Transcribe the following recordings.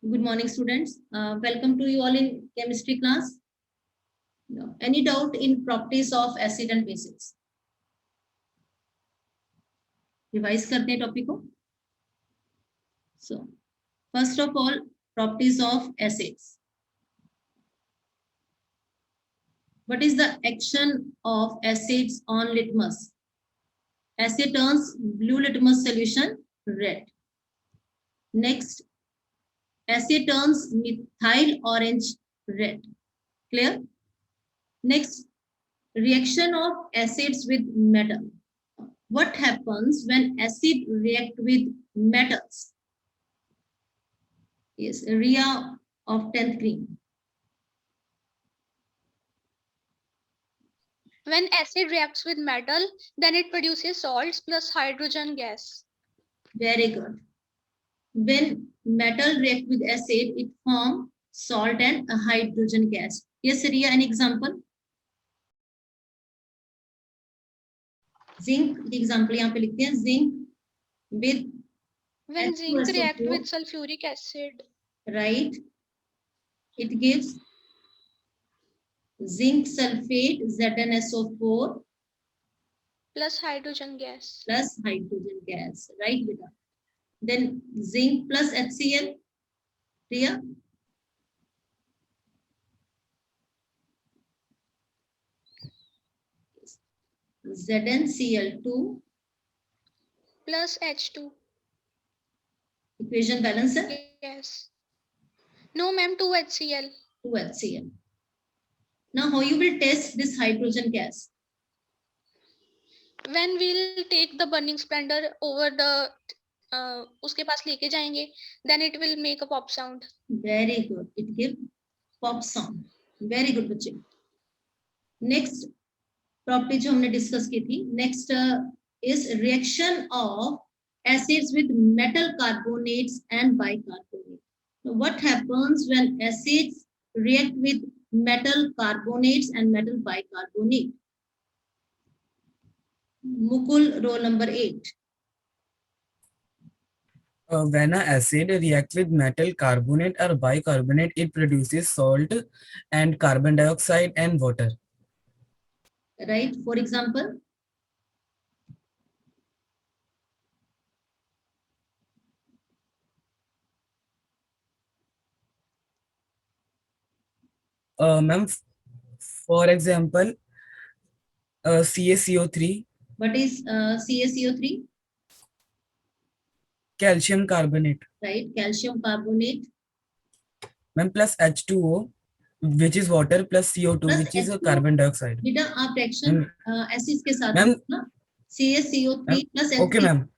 Good morning, students. Welcome to you all in chemistry class. Any doubt in properties of acid and bases? Revise करते हैं topic को. So, first of all, properties of acids. What is the action of acids on litmus? Acid turns blue litmus solution red. Next, acid turns methyl orange red. Clear? Next, reaction of acids with metal. What happens when acid react with metals? Yes, area of 10th green. When acid reacts with metal, then it produces salts plus hydrogen gas. Very good. When metal react with acid, it form salt and a hydrogen gas. Yes, Ria, an example? Zinc, the example यहाँ पे लिखते हैं zinc with When zinc reacts H2SO4, with sulfuric acid, right? It gives zinc sulfate ZnSO4 plus hydrogen gas. plus hydrogen gas, right, beta? Then zinc plus HCl, Priya? ZnCl2 Plus H2. equation balance है? Yes. No, ma'am, 2HCl. 2HCl. Now, how you will test this hydrogen gas? When we'll take the burning splendor over the उसके पास लेके जाएंगे, then it will make a pop sound. Very good. It gives pop sound. Very good, बच्चे. Next property जो हमने discuss की थी. Next is reaction of acids with metal carbonates and bicarbonate. So what happens when acids react with metal carbonates and metal bicarbonate? Mukul, roll number 8. When an acid reacts with metal carbonate or bicarbonate, it produces salt and carbon dioxide and water. Right? For example, Ma'am, for example, CaCO3. what is CaCO3? Calcium carbonate. Right? Calcium carbonate. Ma'am, plus H2O, which is water, plus CO2, plus which is a H2O. carbon dioxide. बेटा आप reaction acids के साथ Ma'am, ना CaCO3 plus H3. Okay, ma'am.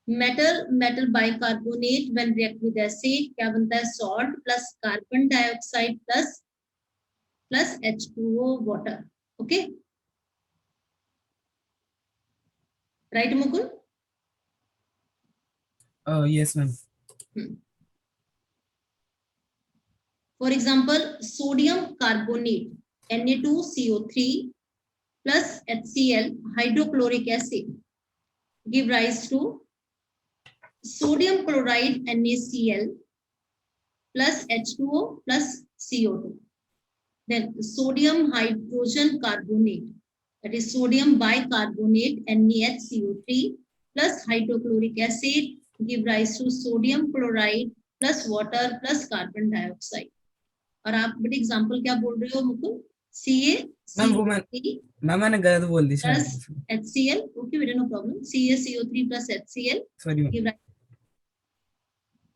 Metal bicarbonate when react with acid क्या बनता है? Salt plus carbon dioxide plus H2O water. Okay, right Mukul? Yes, ma'am. For example, sodium carbonate Na2CO3 plus HCl hydrochloric acid give rise to sodium chloride NaCl plus H2O plus CO2. Then sodium hydrogen carbonate, that is sodium bicarbonate NaHCO3 plus hydrochloric acid give rise to sodium chloride plus water plus carbon dioxide. और आप बेटे example क्या बोल रहे हो Mukul? Ma'am मैंने गलत बोल दी प्लस HCl. ओके बेटा, no problem. CaCO3 plus HCl. Sorry,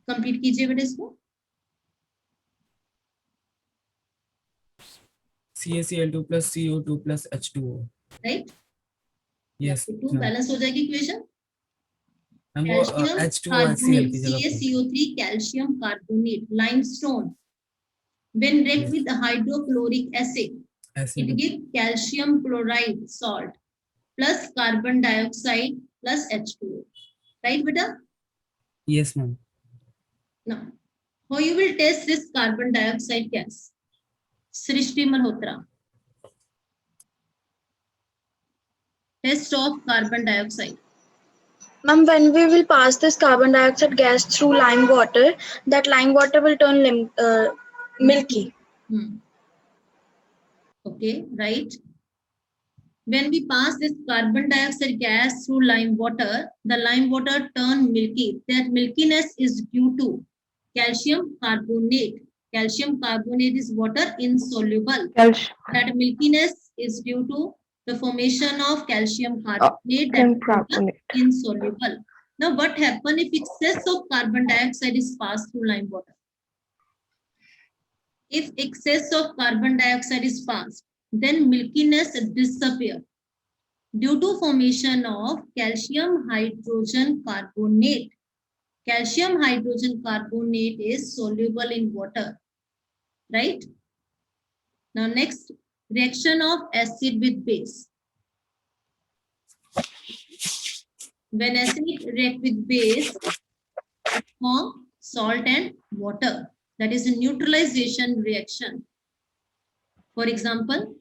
complete कीजिए बेटा इसको. CaCl2 plus CO2 plus H2O. Right? Yes. तो बैलेंस हो जाएगी equation. Calcium H2O CaCO3 calcium carbonate limestone when react with hydrochloric acid, it gives calcium chloride salt plus carbon dioxide plus H2O. Right, beta? Yes, ma'am. Now, how you will test this carbon dioxide gas? Srishti Malhotra. Test of carbon dioxide. Ma'am, when we will pass this carbon dioxide gas through lime water, that lime water will turn milky. Okay, right. When we pass this carbon dioxide gas through lime water, the lime water turn milky. That milkiness is due to calcium carbonate. Calcium carbonate is water insoluble. That milkiness is due to the formation of calcium carbonate that is water insoluble. Now, what happens if excess of carbon dioxide is passed through lime water? If excess of carbon dioxide is passed, then milkiness disappears due to formation of calcium hydrogen carbonate. Calcium hydrogen carbonate is soluble in water, right? Now next, reaction of acid with base. When acid react with base, it forms salt and water. That is a neutralization reaction. For example,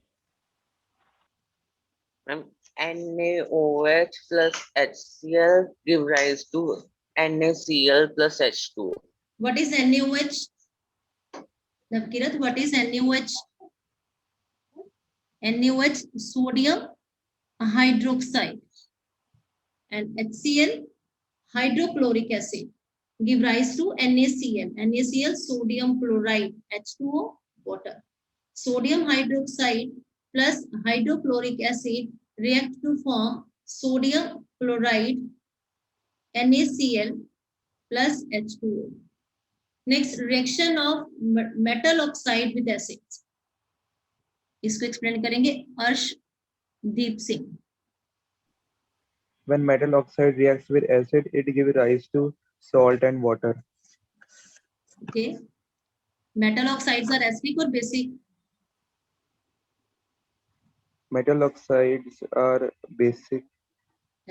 NaOH plus HCl give rise to NaCl plus H2O. what is NaOH? Navkirat, what is NaOH? NaOH, sodium hydroxide, and HCl, hydrochloric acid, give rise to NaCl. NaCl, sodium chloride, H2O, water. Sodium hydroxide plus hydrochloric acid react to form sodium chloride, NaCl plus H2O. Next, reaction of metal oxide with acids. इसको explain करेंगे Arshdeep Singh. When metal oxide reacts with acid, it gives rise to salt and water. Okay. Metal oxides are acidic or basic? Metal oxides are basic.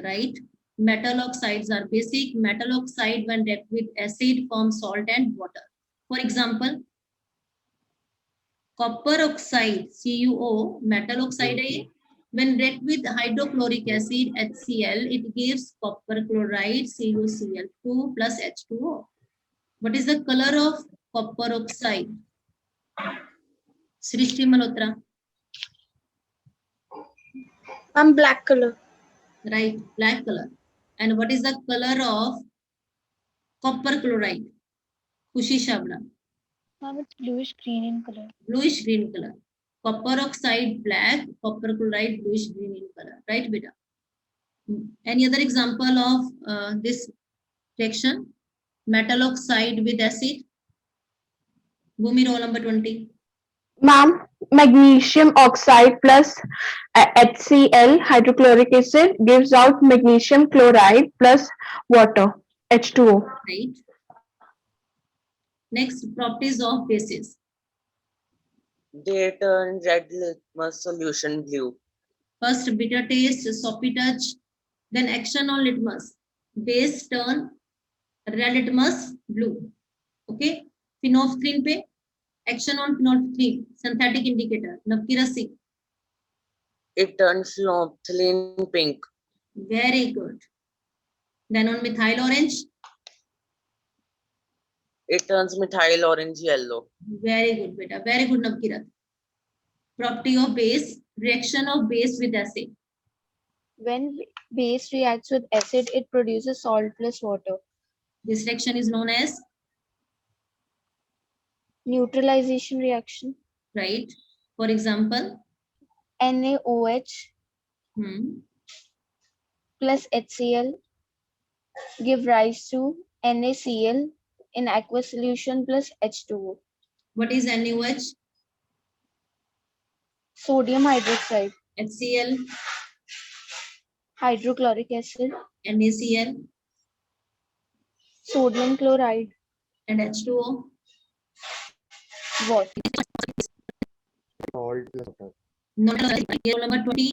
Right. Metal oxides are basic. Metal oxide when react with acid forms salt and water. For example, copper oxide, CuO, metal oxide है ये. When react with hydrochloric acid, HCl, it gives copper chloride, CuCl2 plus H2O. What is the color of copper oxide? Srishti Malhotra. Black color. Right, black color. And what is the color of copper chloride? Khushi Shabra. It's bluish green in color. Bluish green color. Copper oxide black, copper chloride bluish green in color. Right, beta? Any other example of this reaction? Metal oxide with acid. Bhumi, roll number 20. Ma'am, magnesium oxide plus HCl, hydrochloric acid, gives out magnesium chloride plus water, H2O. Right. Next, properties of bases. They turn red litmus solution blue. First, bitter taste, soapy touch, then action on litmus. Base turn red litmus blue. Okay. Phenolphthalein पे action on phenolphthalein, synthetic indicator. Navkira Singh. It turns phenolphthalein pink. Very good. Then on methyl orange. It turns methyl orange yellow. Very good, beta. Very good, Navkirat. Property of base, reaction of base with acid. When base reacts with acid, it produces salt plus water. This reaction is known as? Neutralization reaction. Right. For example? NaOH plus HCl give rise to NaCl in aqueous solution plus H2O. What is NaOH? Sodium hydroxide. HCl? Hydrochloric acid. NaCl? Sodium chloride. And H2O? Water. Salt plus water. Roll number 20.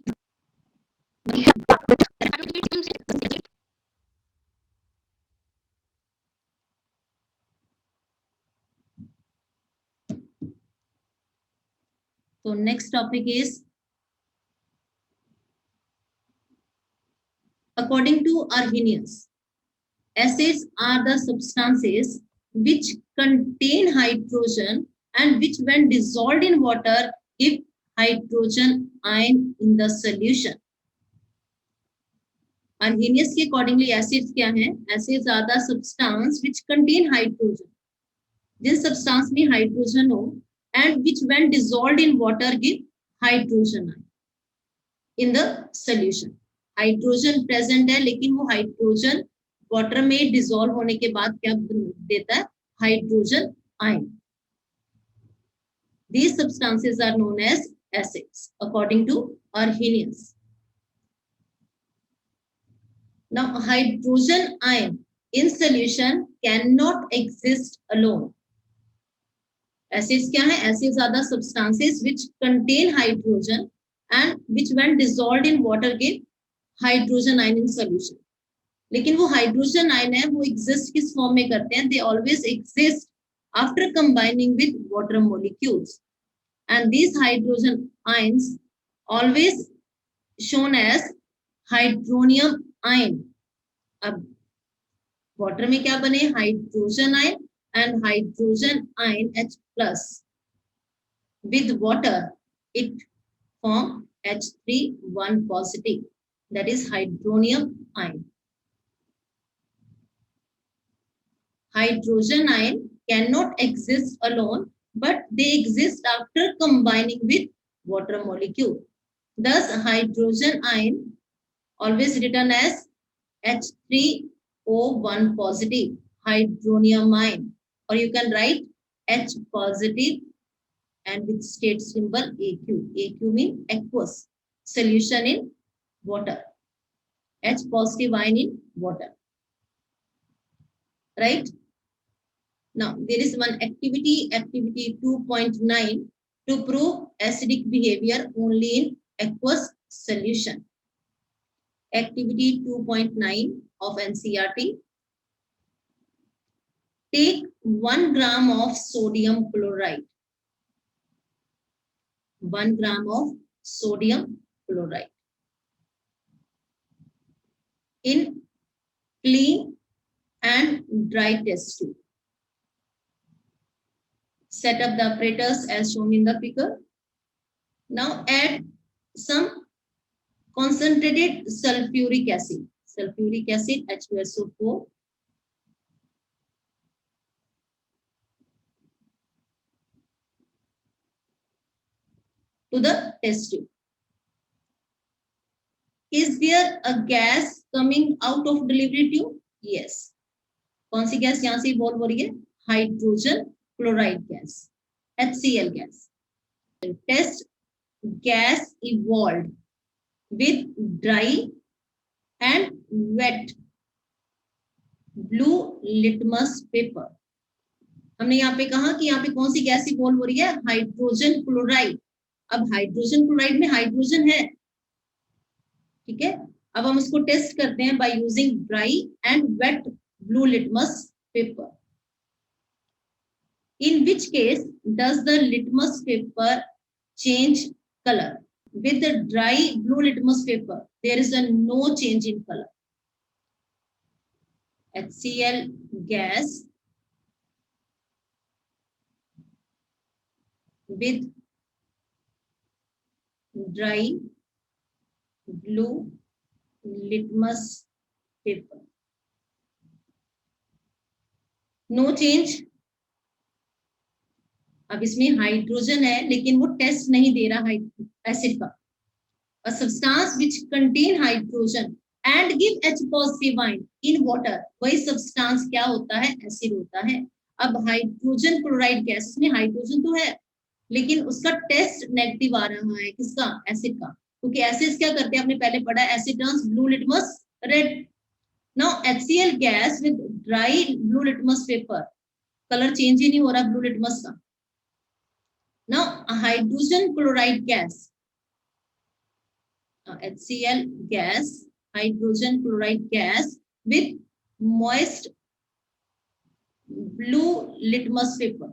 So next topic is According to Arrhenius, acids are the substances which contain hydrogen and which when dissolved in water give hydrogen ion in the solution. Arrhenius के accordingly acids क्या हैं? Acids are the substance which contain hydrogen. Jin substance में hydrogen हो and which when dissolved in water give hydrogen ion in the solution. Hydrogen present है लेकिन वो hydrogen water में dissolve होने के बाद क्या देता है? Hydrogen ion. These substances are known as acids according to Arrhenius. Now, hydrogen ion in solution cannot exist alone. Acids क्या है? Acids are the substances which contain hydrogen and which when dissolved in water give hydrogen ion in solution. लेकिन वो hydrogen ion है वो exist किस form में करते हैं? They always exist after combining with water molecules. And these hydrogen ions always shown as hydronium ion. अब water में क्या बने? Hydrogen ion and hydrogen ion H plus. With water, it form H3 1 positive. That is hydronium ion. Hydrogen ion cannot exist alone, but they exist after combining with water molecule. Thus, hydrogen ion always written as H3O1 positive, hydronium ion, or you can write H positive and with state symbol AQ. AQ means aqueous, solution in water. H positive ion in water. Right? Now, there is one activity 2.9, to prove acidic behavior only in aqueous solution. Activity 2.9 of NCERT. Take 1 gram of sodium chloride. 1 gram of sodium chloride in clean and dry test tube. Set up the apparatus as shown in the figure. Now add some concentrated sulfuric acid. Sulfuric acid H2SO4. To the test tube. Is there a gas coming out of delivery tube? Yes. कौन सी gas यहाँ से evolve हो रही है? Hydrogen chloride gas, HCl gas. Test gas evolved with dry and wet blue litmus paper. हमने यहाँ पे कहा कि यहाँ पे कौन सी गैस इवॉल्व हो रही है? Hydrogen chloride. अब हाइड्रोजन क्लोराइड में हाइड्रोजन है, ठीक है. अब हम इसको टेस्ट करते हैं by using dry and wet blue litmus paper. In which case does the litmus paper change color? With the dry blue litmus paper, there is a no change in color. HCl gas with dry blue litmus paper. No change. अब इसमें hydrogen है लेकिन वो test नहीं दे रहा acid का. A substance which contain hydrogen and give H positive ion in water, वही substance क्या होता है? एसिड होता है. अब हाइड्रोजन क्लोराइड गैस में हाइड्रोजन तो है लेकिन उसका टेस्ट नेगेटिव आ रहा है. किसका? एसिड का. क्योंकि एसिड क्या करते हैं? आपने पहले पढ़ा, acid turns blue litmus red. Now HCl gas with dry blue litmus paper, colour change ही नहीं हो रहा ब्लू लिटमस का. Now, a hydrogen chloride gas, HCl gas, hydrogen chloride gas with moist blue litmus paper.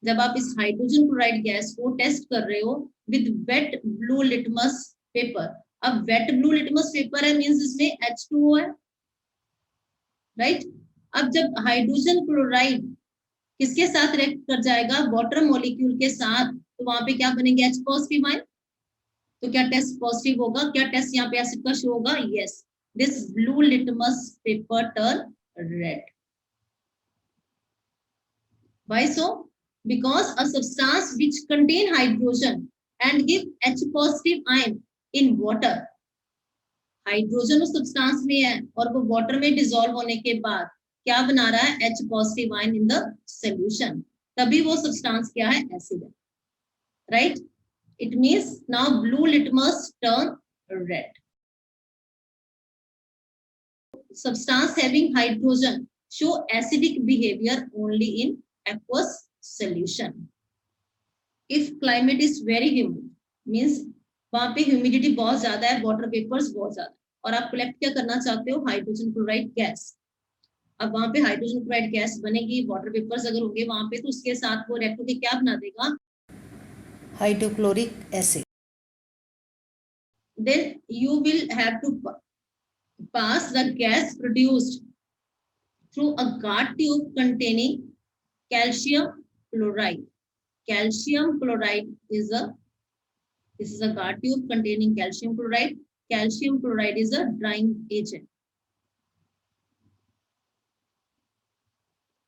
जब आप इस hydrogen chloride gas को test कर रहे हो with weight blue litmus paper, अब वेट ब्लू लिटमस पेपर है मींस इसमें H2O है, राइट। अब जब हाइड्रोजन क्लोराइड किसके साथ रिएक्ट कर जाएगा, वाटर मॉलिक्यूल के साथ, तो वहां पे क्या बनेंगे, H पॉजिटिव आयन। तो क्या टेस्ट पॉजिटिव होगा, क्या टेस्ट यहाँ पे एसिड का शो होगा, yes, this blue litmus paper turn red. Why so? Because a substance which contain hydrogen and give H positive ion in water, hydrogen उस substance में है और वो वाटर में डिसॉल्व होने के बाद क्या बना रहा है, H positive ion in the solution, तभी वो सब्सटेंस क्या है, एसिड है, right. It means now blue litmus turn red. Substance having hydrogen show acidic behavior only in aqueous solution. If climate is very humid, means वहां पे humidity बहुत ज्यादा है, वाटर वेपर्स बहुत ज्यादा, और आप कलेक्ट क्या करना चाहते हो, हाइड्रोजन क्लोराइड गैस। अब वहां पे हाइड्रोजन क्लोराइड गैस बनेगी, वाटर वेपर्स अगर होंगे वहां पे, तो उसके साथ वो रिएक्ट होकर क्या बना देगा, hydrochloric acid. Then you will have to pass the gas produced through a guard tube containing calcium chloride. Calcium chloride is a guard tube containing calcium chloride. Calcium chloride is a drying agent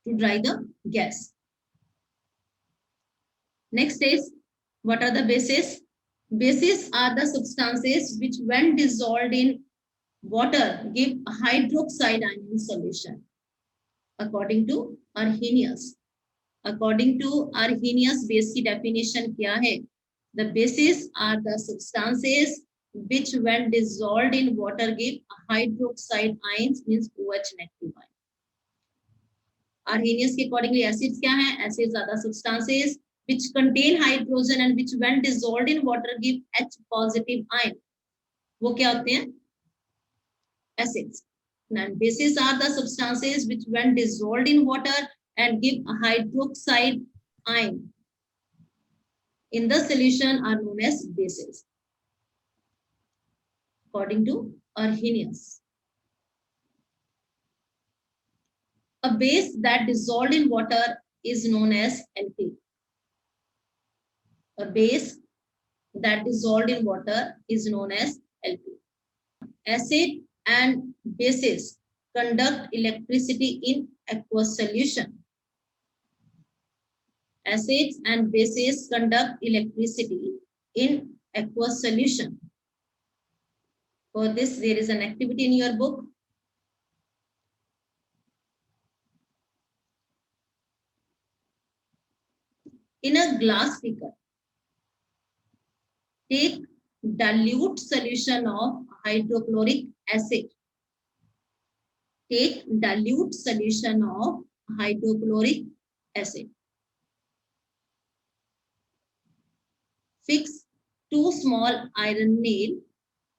to dry the gas. Next is, what are the bases? Bases are the substances which when dissolved in water give hydroxide ion in solution. According to Arrhenius. According to Arrhenius, base की definition क्या है? The bases are the substances which when dissolved in water give hydroxide ions, means OH negative ion. Arrhenius के accordingly acids क्या हैं? Acids are the substances which contain hydrogen and which when dissolved in water give H positive ion. वो क्या होते हैं? Acids. And bases are the substances which when dissolved in water and give a hydroxide ion in the solution are known as bases, according to Arrhenius. A base that dissolved in water is known as alkali. A base that dissolved in water is known as alkali. Acid and bases conduct electricity in aqueous solution. Acids and bases conduct electricity in aqueous solution. For this, there is an activity in your book. In a glass beaker, take dilute solution of hydrochloric acid. Take dilute solution of hydrochloric acid. Fix 2 small iron nails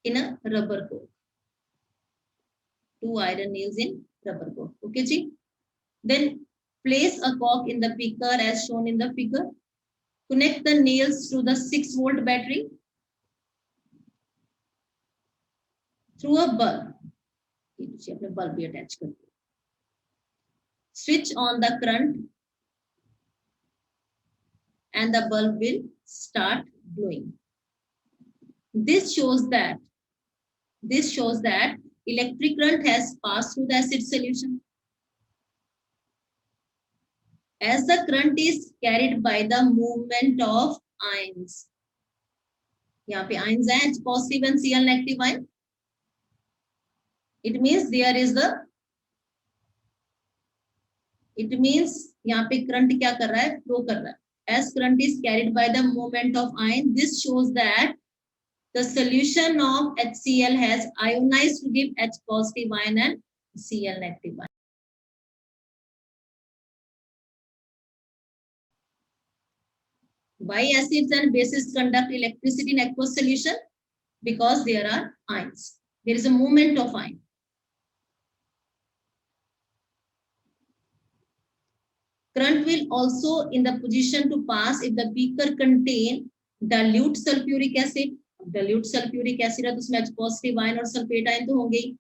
in a rubber cork. 2 iron nails in rubber cork. Okay, ji? Then place a cork in the beaker as shown in the figure. Connect the nails to the 6-volt battery through a bulb. Bulb भी attach कर दो. Switch on the current and the bulb will start glowing. This shows that electric current has passed through the acid solution. As the current is carried by the movement of ions. यहाँ पे ions हैं, H positive and Cl negative ion. It means यहाँ पे current क्या कर रहा है, flow कर रहा है. As current is carried by the movement of ion, this shows that the solution of HCl has ionized to give H positive ion and Cl negative ion. Why acids and bases conduct electricity in aqueous solution? Because there are ions. There is a movement of ion. Current will also in the position to pass if the beaker contain dilute sulfuric acid. Dilute sulphuric acid है तो उसमें H positive ion और sulphate ion तो होंगे ही,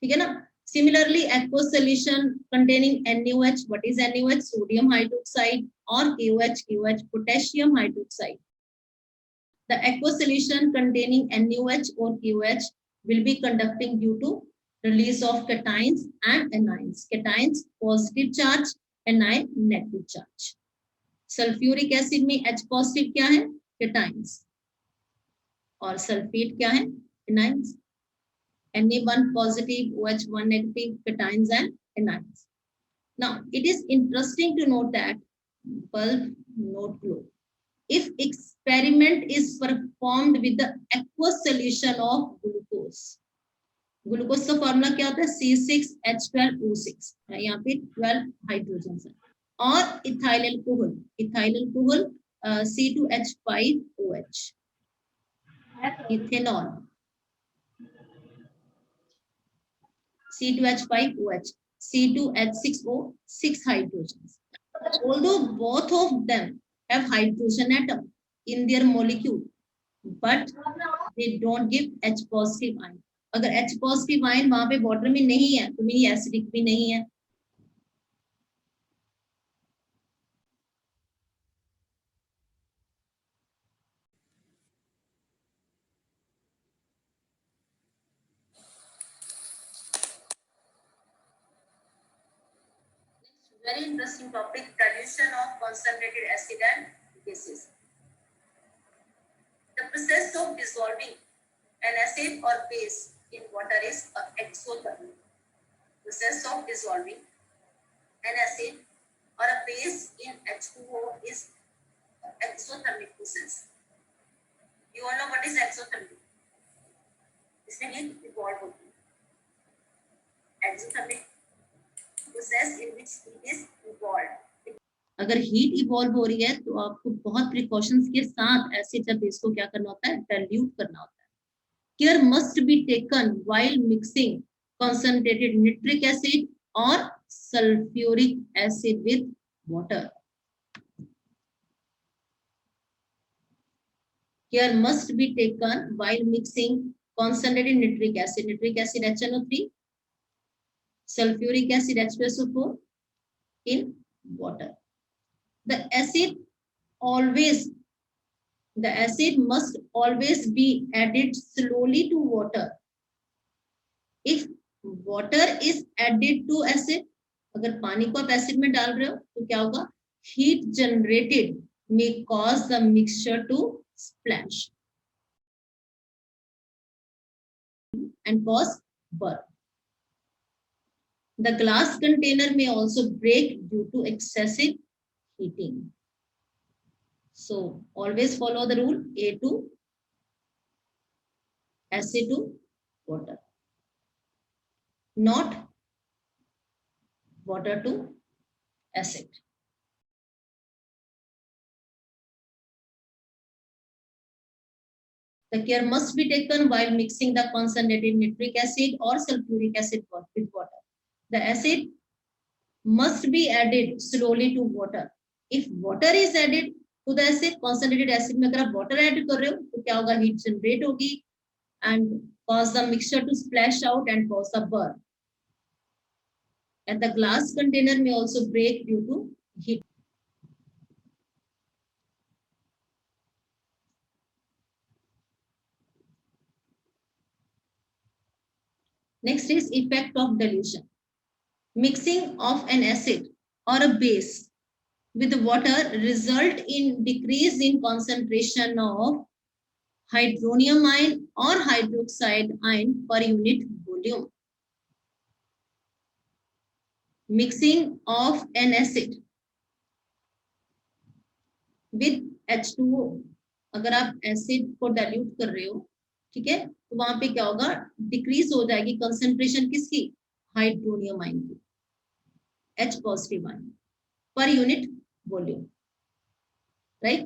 ठीक है ना। Similarly, aqueous solution containing NaOH, what is NaOH? Sodium hydroxide, or KOH, potassium hydroxide. The aqueous solution containing NaOH or KOH will be conducting due to release of cations and anions. Cations positive charge, anion negative charge. Sulfuric acid में H positive क्या है? Cations. और sulphate क्या है? Anions. Na1 positive, OH1 negative, cations and anions. Now, it is interesting to note that bulb not glow. If experiment is performed with the aqueous solution of glucose, glucose का formula क्या होता है? C6H12O6, यहाँ पे 12 hydrogen है, और ethyl alcohol C2H5OH, ethanol C2H5OH, C2H6O, 6 hydrogens. Although both of them have hydrogen atom in their molecule, but they don't give H positive ion. अगर H positive ion वहां पे वाटर में नहीं है तो मेरी एसिडिक भी नहीं है. Very interesting topic, dilution of concentrated acid and bases. The process of dissolving an acid or base in water is exothermic. Process of dissolving an acid or a base in H2O is exothermic process. You all know what is exothermic? इसमें heat evolve होती है. Exothermic process in which heat is evolved. अगर heat evolve हो रही है तो आपको बहुत प्रिकॉशंस के साथ एसिड या बेस को क्या करना होता है? डाइल्यूट करना होता है. Care must be taken while mixing concentrated nitric acid or sulfuric acid with water. Care must be taken while mixing concentrated nitric acid HNO3, sulfuric acid H2SO4 in water. The acid must always be added slowly to water. If water is added to acid, अगर पानी को आप acid में डाल रहे हो तो क्या होगा? Heat generated may cause the mixture to splash and cause burn. The glass container may also break due to excessive heating. So always follow the rule A to acid to water, not water to acid. The care must be taken while mixing the concentrated nitric acid or sulfuric acid with water. The acid must be added slowly to water. If water is added to the acid, concentrated acid में अगर आप water add कर रहे हो तो क्या होगा? Heat generate होगी and cause the mixture to splash out and cause a burn. And the glass container may also break due to heat. Next is effect of dilution. Mixing of an acid or a base with water result in decrease in concentration of hydronium ion or hydroxide ion per unit volume. Mixing of an acid with H2O, अगर आप acid को dilute कर रहे हो, ठीक है, तो वहां पे क्या होगा? डिक्रीज हो जाएगी कंसंट्रेशन किसकी? हाइड्रोनियम आयन की, H positive ion per unit volume, right.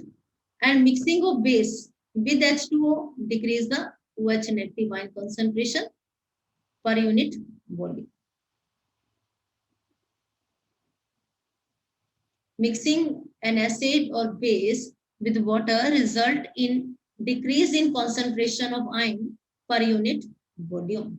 And mixing of base with H2O decrease the OH negative ion concentration per unit volume. Mixing an acid or base with water result in decrease in concentration of ion per unit volume.